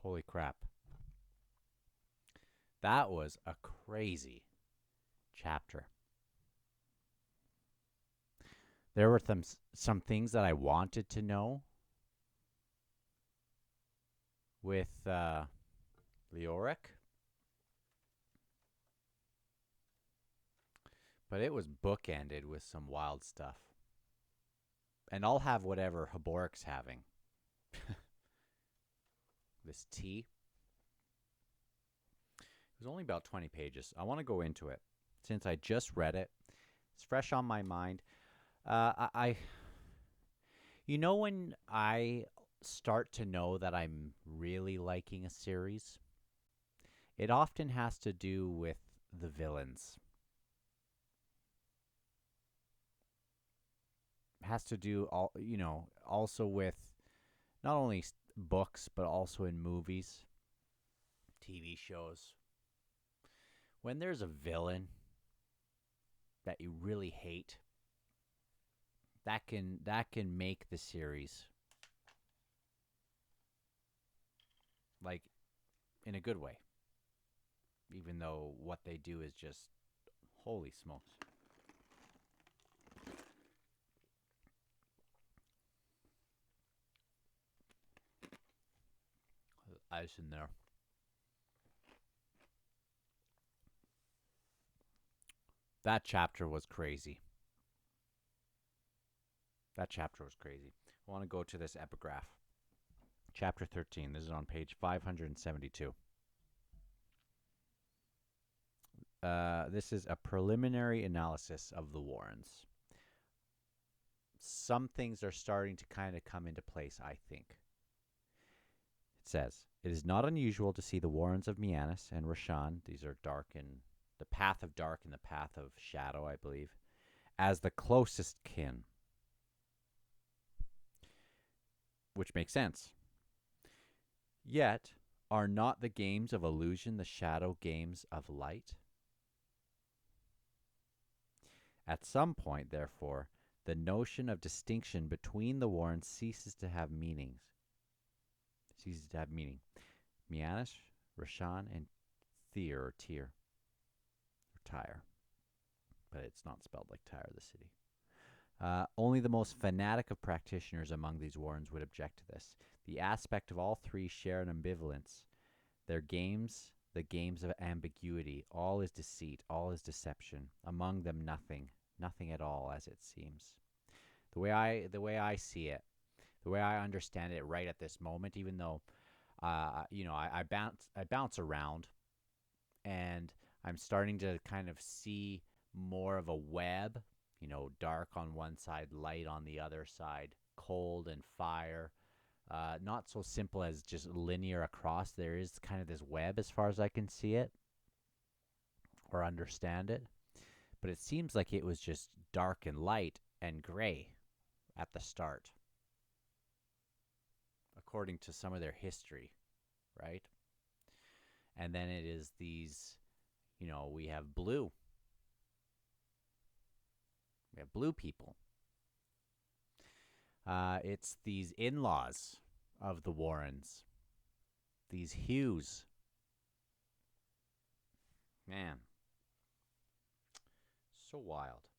Holy crap. That was a crazy chapter. There were some things that I wanted to know with Leoric, but it was bookended with some wild stuff. And I'll have whatever Haboric's having. This tea. It was only about 20 pages. I want to go into it since I just read it. It's fresh on my mind. You know, when I start to know that I'm really liking a series, it often has to do with the villains. It has to do also with not only books but also in movies, TV shows. When there's a villain that you really hate, that can make the series like in a good way, even though what they do is just holy smokes. Ice in there. That chapter was crazy. That chapter was crazy. I want to go to this epigraph. Chapter 13. This is on page 572. This is a preliminary analysis of the Warrens. Some things are starting to kind of come into place, I think. It says, it is not unusual to see the Warrens of Mianus and Rashan, these are dark and the path of dark and the path of shadow, I believe, as the closest kin. Which makes sense. Yet, are not the games of illusion the shadow games of light? At some point, therefore, the notion of distinction between the Warrens ceases to have meaning. Mianus, Rashan, and Tyr, or Tyre. But it's not spelled like Tyre, the city. Only the most fanatic of practitioners among these Warrens would object to this. The aspect of all three share an ambivalence. Their games, the games of ambiguity, all is deceit, all is deception. Among them, nothing at all, as it seems. The way I see it, the way I understand it right at this moment, even though, I bounce around, and I'm starting to kind of see more of a web. Dark on one side, light on the other side, cold and fire. Not so simple as just linear across. There is kind of this web as far as I can see it or understand it. But it seems like it was just dark and light and gray at the start, according to some of their history, right? And then it is these, we have blue. We have blue people. It's these in-laws of the Warrens. These Hughes. Man. So wild.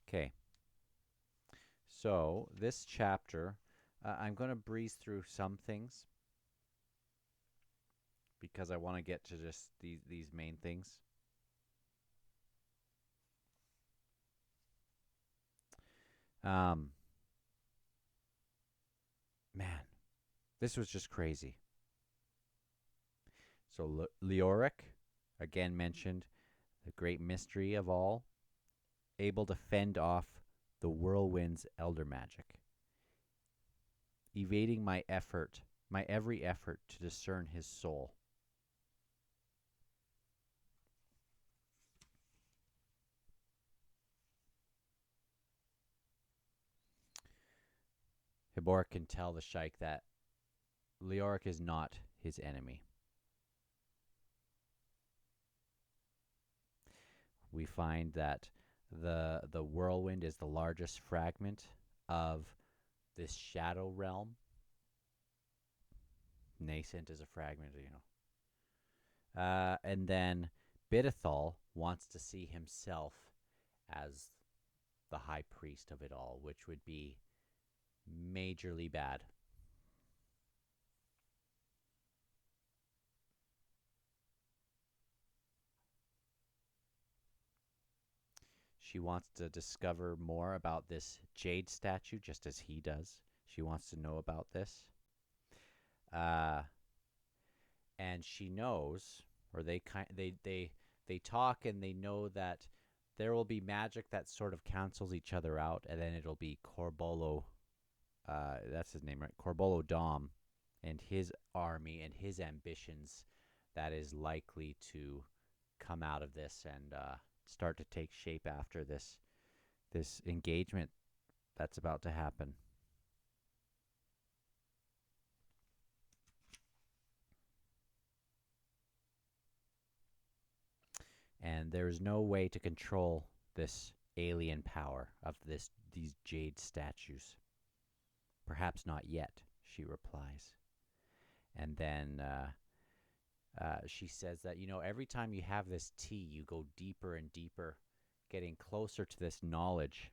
Okay. So, this chapter, I'm going to breeze through some things because I want to get to just these main things. Man, this was just crazy. So Leoric, again mentioned, the great mystery of all, able to fend off the whirlwind's elder magic, evading my every effort to discern his soul. Habor can tell the Shaykh that Leoric is not his enemy. We find that the whirlwind is the largest fragment of this shadow realm. Nascent is a fragment, you know. And then Bidithal wants to see himself as the high priest of it all, which would be majorly bad. She wants to discover more about this jade statue, just as he does. She wants to know about this. Uh, and she knows, or they talk, and they know that there will be magic that sort of cancels each other out, and then it'll be Corbolo. That's his name, right? Corbolo Dom, and his army and his ambitions that is likely to come out of this and start to take shape after this engagement that's about to happen. And there's no way to control this alien power of these jade statues. Perhaps not yet, she replies. And then she says that, every time you have this tea, you go deeper and deeper, getting closer to this knowledge.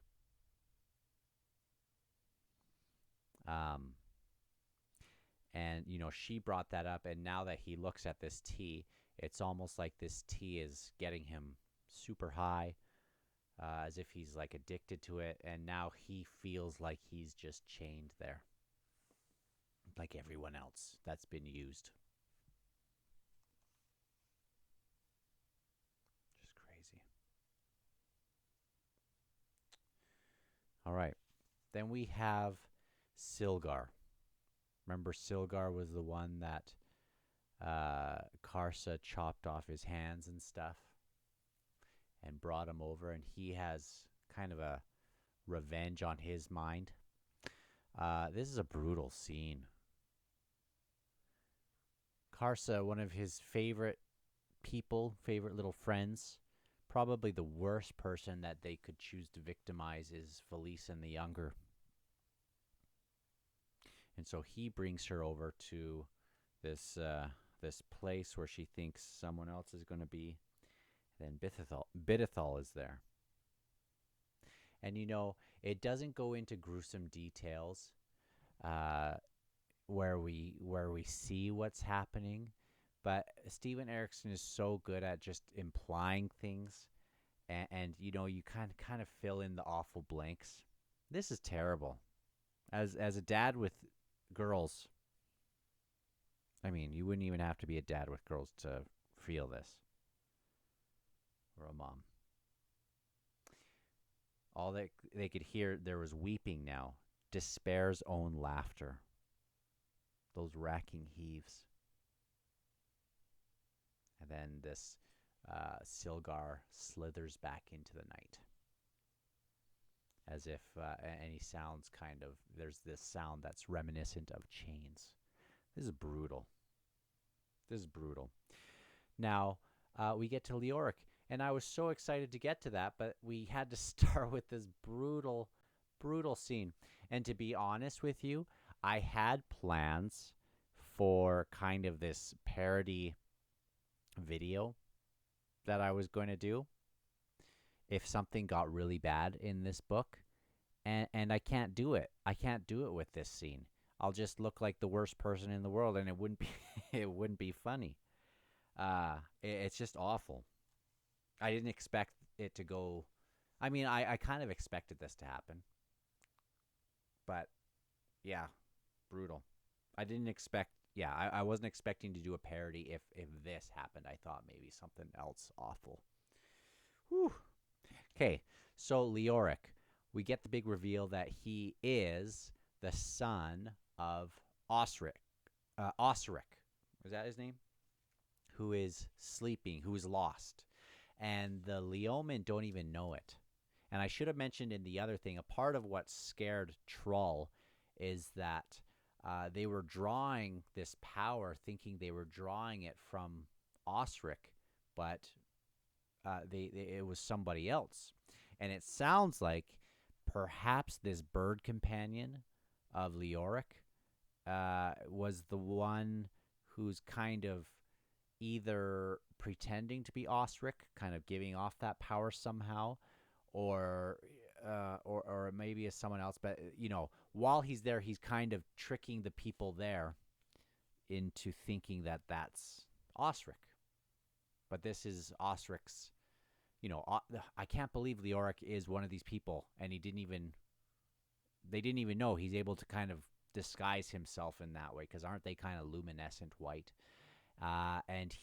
And, she brought that up, and now that he looks at this tea, it's almost like this tea is getting him super high, as if he's like addicted to it, and now he feels like he's just chained there, like everyone else that's been used. Just crazy. All right. Then we have Silgar. Remember, Silgar was the one that Karsa chopped off his hands and stuff and brought him over, and he has kind of a revenge on his mind. This is a brutal scene. Karsa, one of his favorite people, favorite little friends, probably the worst person that they could choose to victimize is Felice the Younger. And so he brings her over to this place where she thinks someone else is going to be. Then Bidithal is there. And it doesn't go into gruesome details where we see what's happening, but Steven Erikson is so good at just implying things, and you kind of fill in the awful blanks. This is terrible. As a dad with girls, I mean, you wouldn't even have to be a dad with girls to feel this. Or a mom. All that they could hear, there was weeping now. Despair's own laughter. Those racking heaves. And then this Silgar slithers back into the night. As if, and he sounds there's this sound that's reminiscent of chains. This is brutal. Now, we get to Leoric, and I was so excited to get to that, but we had to start with this brutal scene. And to be honest with you, I had plans for kind of this parody video that I was going to do if something got really bad in this book, and I can't do it. I can't do it with this scene. I'll just look like the worst person in the world, and it wouldn't be it wouldn't be funny. It's just awful. I didn't expect it to go. I mean, I kind of expected this to happen, but yeah, brutal. I didn't expect. Yeah, I wasn't expecting to do a parody if this happened. I thought maybe something else awful. Whew. Okay, so Leoric, we get the big reveal that he is the son of Osric. Osric, is that his name? Who is sleeping, who is lost. And the Leomen don't even know it. And I should have mentioned in the other thing, a part of what scared Trull is that they were drawing this power, thinking they were drawing it from Osric, but it was somebody else. And it sounds like perhaps this bird companion of Leoric was the one who's kind of either pretending to be Osric, kind of giving off that power somehow, or or maybe it's someone else. But while he's there, he's kind of tricking the people there into thinking that that's Osric. But this is Osric's. I can't believe Leoric is one of these people, and they didn't even know. He's able to kind of disguise himself in that way, because aren't they kind of luminescent white? And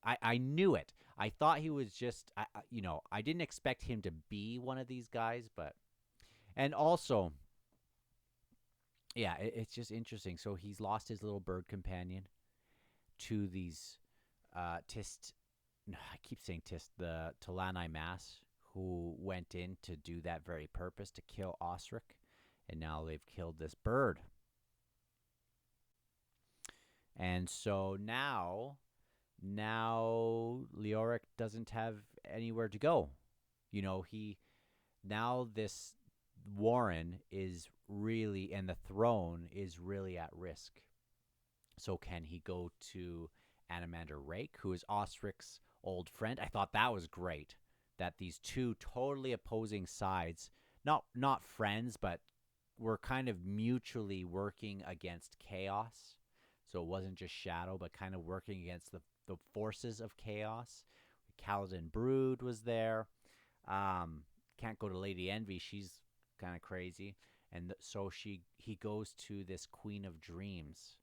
I knew it. I thought he was just, I didn't expect him to be one of these guys, and also, yeah, it's just interesting. So he's lost his little bird companion to these Tist. No, I keep saying Tist, the Talani Mass, who went in to do that very purpose, to kill Osric, and now they've killed this bird. And so now Leoric doesn't have anywhere to go. Now this Warren is really, and the throne is really at risk. So can he go to Animander Rake, who is Osric's old friend? I thought that was great, that these two totally opposing sides, not friends, but were kind of mutually working against chaos. So it wasn't just Shadow, but kind of working against the forces of chaos. Kaladin Brood was there. Can't go to Lady Envy. She's kind of crazy. And so he goes to this Queen of Dreams,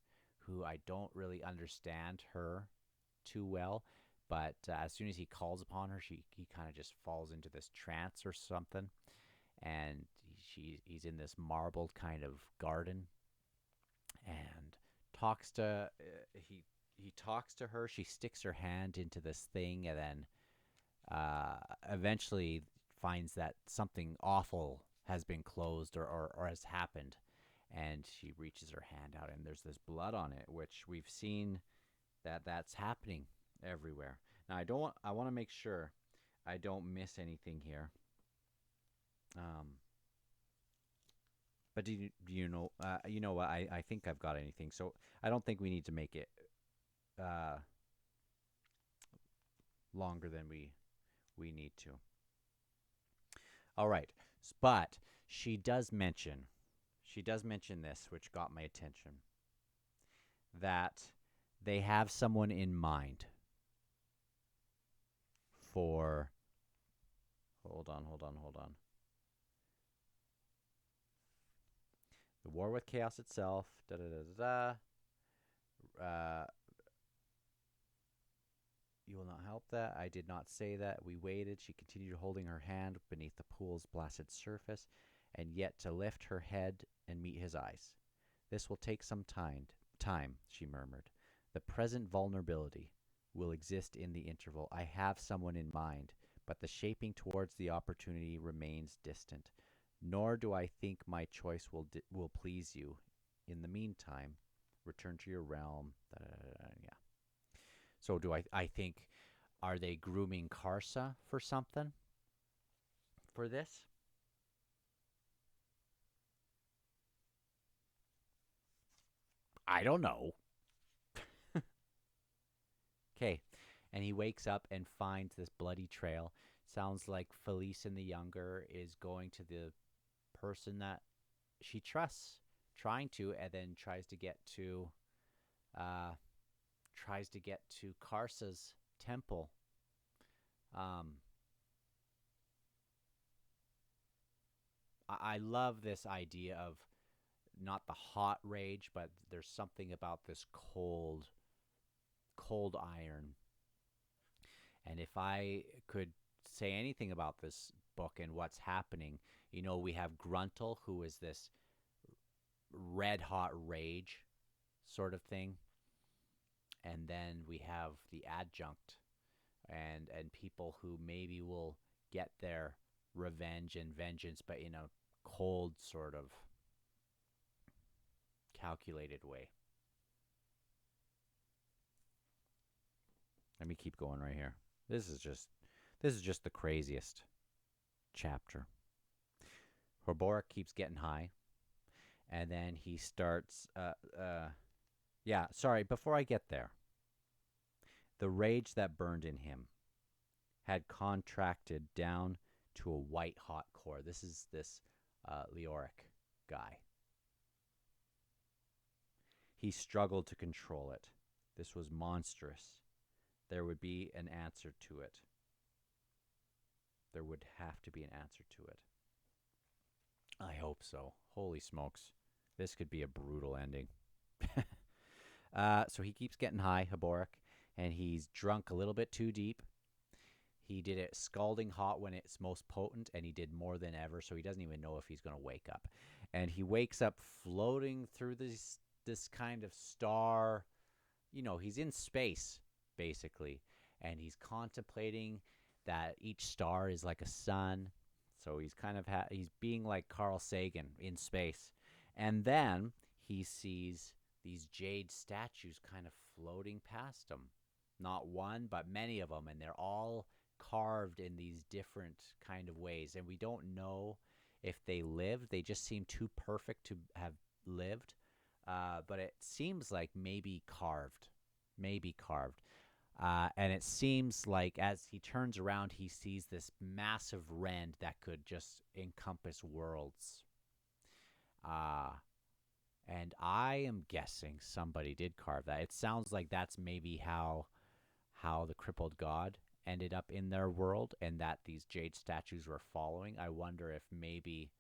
who I don't really understand her too well. But as soon as he calls upon her, he kind of just falls into this trance or something. And he's in this marbled kind of garden, and talks to he talks to her. She sticks her hand into this thing, and then eventually finds that something awful has been closed or has happened, and she reaches her hand out, and there's this blood on it, which we've seen that's happening everywhere. Now I want to make sure I don't miss anything here. But do you know? You know what? I think I've got anything. So I don't think we need to make it longer than we need to. All right, but she does mention this, which got my attention, that they have someone in mind for. Hold on. The war with chaos itself. You will not help that. I did not say that. We waited. She continued holding her hand beneath the pool's blasted surface, and yet to lift her head and meet his eyes. This will take some time, she murmured. The present vulnerability will exist in the interval. I have someone in mind, but the shaping towards the opportunity remains distant. Nor do I think my choice will please you. In the meantime, return to your realm. Yeah. So do I think, are they grooming Karsa for something? For this? I don't know. Okay. And he wakes up and finds this bloody trail. Sounds like Felice the Younger is going to the person that she trusts, trying to, and then tries to get to Karsa's temple. I love this idea of not the hot rage, but there's something about this cold iron. And if I could say anything about this book and what's happening, we have Gruntle, who is this red hot rage sort of thing. And then we have the adjunct and people who maybe will get their revenge and vengeance, but in a cold sort of calculated way. Let me keep going right here. This is just the craziest chapter. Horborak keeps getting high, and then he starts Yeah, sorry, before I get there, the rage that burned in him had contracted down to a white hot core. This is this Leoric guy. He struggled to control it. This was monstrous. There would be an answer to it. There would have to be an answer to it. I hope so. Holy smokes. This could be a brutal ending. So he keeps getting high, Haboric, and he's drunk a little bit too deep. He did it scalding hot when it's most potent, and he did more than ever, so he doesn't even know if he's going to wake up. And he wakes up floating through this kind of star. He's in space, basically, and he's contemplating that each star is like a sun. So he's kind of he's being like Carl Sagan in space. And then he sees these jade statues kind of floating past him. Not one, but many of them, and they're all carved in these different kind of ways. And we don't know if they lived. They just seem too perfect to have lived. But it seems like maybe carved. And it seems like as he turns around, he sees this massive rend that could just encompass worlds. And I am guessing somebody did carve that. It sounds like that's maybe how the crippled god ended up in their world, and that these jade statues were following. I wonder if maybe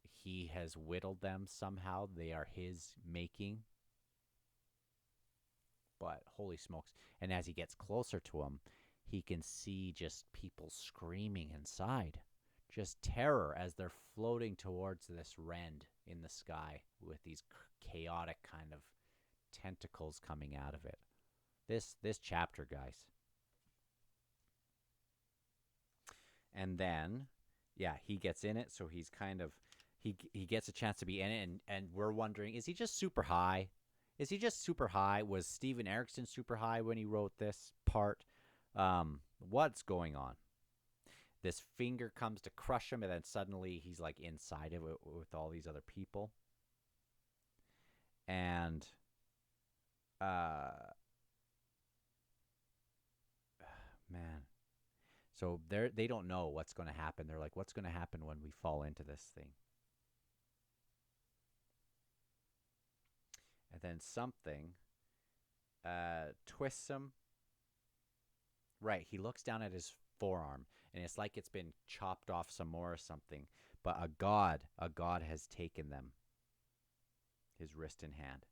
he has whittled them somehow. They are his making. But holy smokes. And as he gets closer to him, he can see just people screaming inside. Just terror as they're floating towards this rend in the sky with these chaotic kind of tentacles coming out of it. This chapter, guys. And then, yeah, he gets in it, so he's kind of he gets a chance to be in it, and we're wondering, is he just super high? Is he just super high? Was Steven Erikson super high when he wrote this part? What's going on? This finger comes to crush him, and then suddenly he's like inside of it with all these other people. And man. So they don't know what's going to happen. They're like, what's going to happen when we fall into this thing? And then something twists him. Right, he looks down at his forearm, and it's like it's been chopped off some more or something. But a god has taken them, his wrist in hand.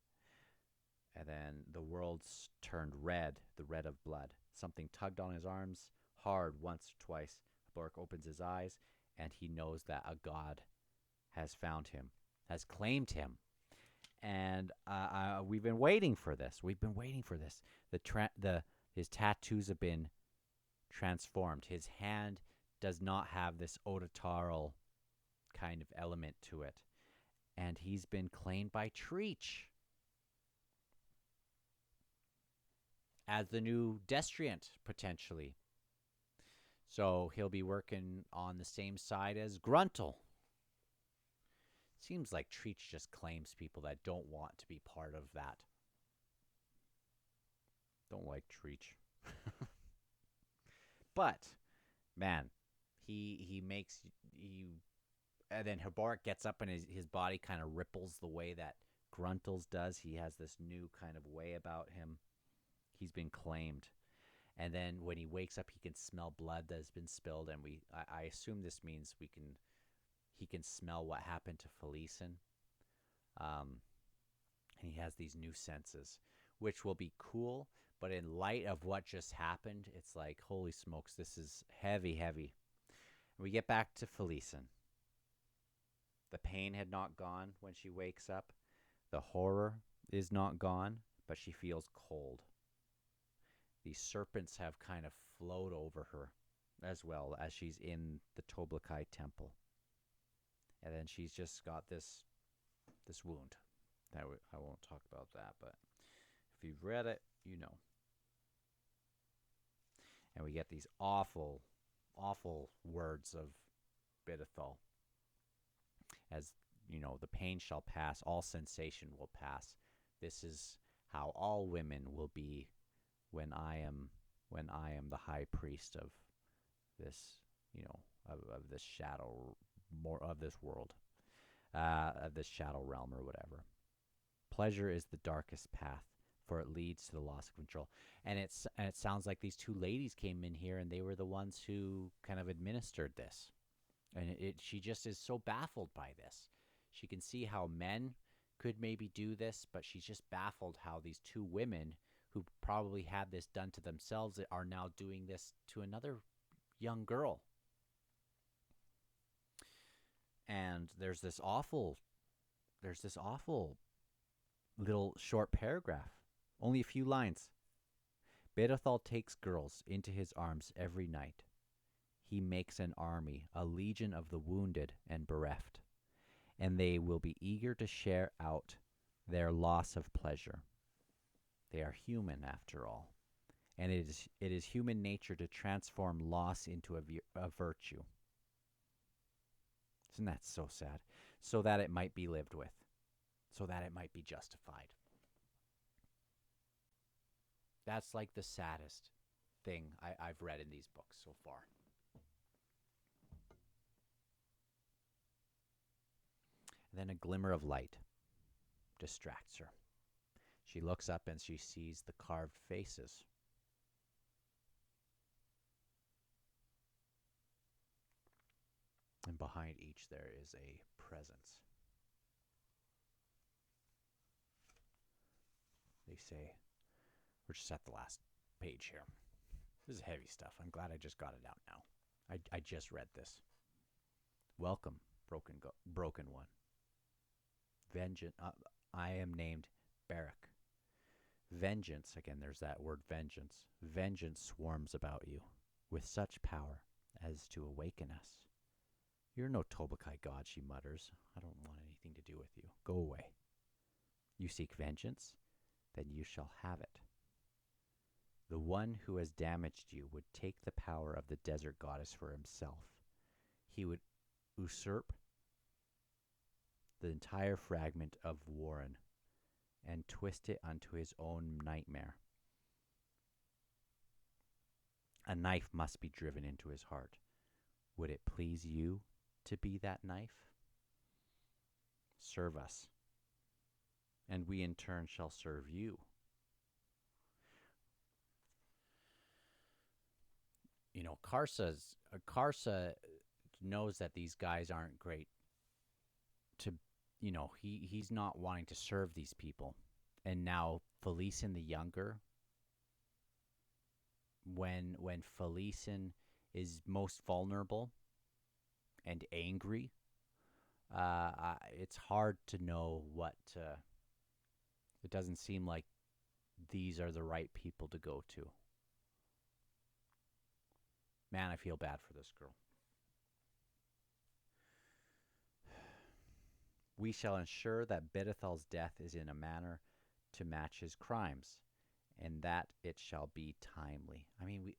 And then the world's turned red, the red of blood. Something tugged on his arms hard once or twice. Bork opens his eyes, and he knows that a god has found him, has claimed him. And we've been waiting for this. His tattoos have been transformed. His hand does not have this ototaural kind of element to it. And he's been claimed by Treach as the new Destriant, potentially. So he'll be working on the same side as Gruntle. Seems like Treach just claims people that don't want to be part of that. Don't like Treach. But, man, he makes you... And then Haboric gets up and his body kind of ripples the way that Gruntle's does. He has this new kind of way about him. He's been claimed. And then when he wakes up, he can smell blood that has been spilled. And I assume this means he can smell what happened to Felicen. And he has these new senses, which will be cool. But in light of what just happened, it's like, holy smokes, this is heavy, heavy. And we get back to Felicen. The pain had not gone when she wakes up. The horror is not gone, but she feels cold. These serpents have kind of flowed over her as well as she's in the Toblakai temple. And then she's just got this wound. I won't talk about that, but if you've read it, you know. And we get these awful, awful words of Bidethal. As, you know, the pain shall pass, all sensation will pass. This is how all women will be when I am the high priest of this, of this shadow, more of this world, of this shadow realm or whatever. Pleasure is the darkest path, for it leads to the loss of control. And it sounds like these two ladies came in here and they were the ones who kind of administered this. And she just is so baffled by this. She can see how men could maybe do this, but she's just baffled how these two women who probably had this done to themselves are now doing this to another young girl. And there's this awful little short paragraph, only a few lines. Berethal takes girls into his arms every night. He makes an army, a legion of the wounded and bereft, and they will be eager to share out their loss of pleasure. They are human, after all, and it is human nature to transform loss into a virtue. Isn't that so sad? So that it might be lived with, so that it might be justified. That's like the saddest thing I've read in these books so far. And then a glimmer of light distracts her. She looks up and she sees the carved faces. And behind each there is a presence. They say, we're just at the last page here. This is heavy stuff. I'm glad I just got it out now. I just read this. Welcome, broken one. Vengeance. I am named Barak. Vengeance, again, there's that word vengeance. Vengeance swarms about you with such power as to awaken us. You're no Tobakai god, she mutters. I don't want anything to do with you. Go away. You seek vengeance? Then you shall have it. The one who has damaged you would take the power of the desert goddess for himself. He would usurp the entire fragment of Warren and twist it unto his own nightmare. A knife must be driven into his heart. Would it please you to be that knife? Serve us, and we in turn shall serve you. You know, Karsa knows that these guys aren't great to, he's not wanting to serve these people. And now Felicen the Younger, when Felicen is most vulnerable and angry, it's hard to know what it doesn't seem like these are the right people to go to. Man, I feel bad for this girl. We shall ensure that Berethal's death is in a manner to match his crimes, and that it shall be timely. I mean,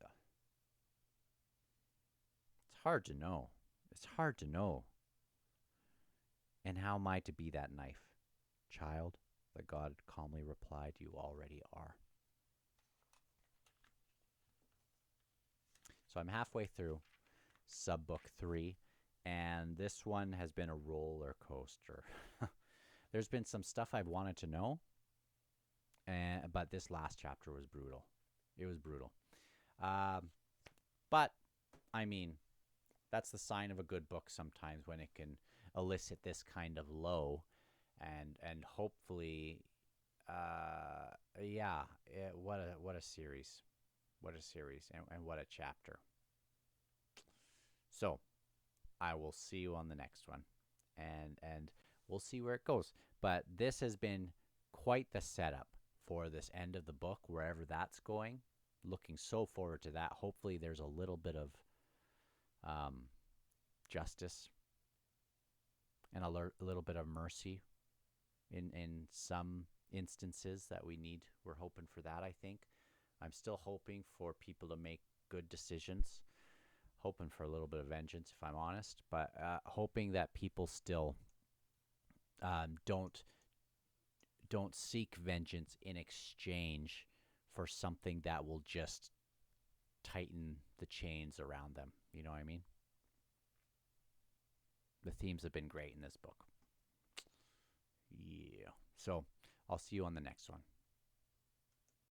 it's hard to know. It's hard to know. And how am I to be that knife? Child, the god calmly replied, you already are. So I'm halfway through sub-book 3, and this one has been a roller coaster. There's been some stuff I've wanted to know, but this last chapter was brutal. It was brutal. But, I mean, that's the sign of a good book sometimes, when it can elicit this kind of low, and hopefully, what a series. What a series, and what a chapter. So, I will see you on the next one, and we'll see where it goes. But this has been quite the setup for this end of the book, wherever that's going. Looking so forward to that. Hopefully there's a little bit of justice and a little bit of mercy in some instances that we need. We're hoping for that, I think. I'm still hoping for people to make good decisions. Hoping for a little bit of vengeance, if I'm honest. But hoping that people still don't don't seek vengeance in exchange for something that will just tighten the chains around them. You know what I mean? The themes have been great in this book. Yeah. So I'll see you on the next one.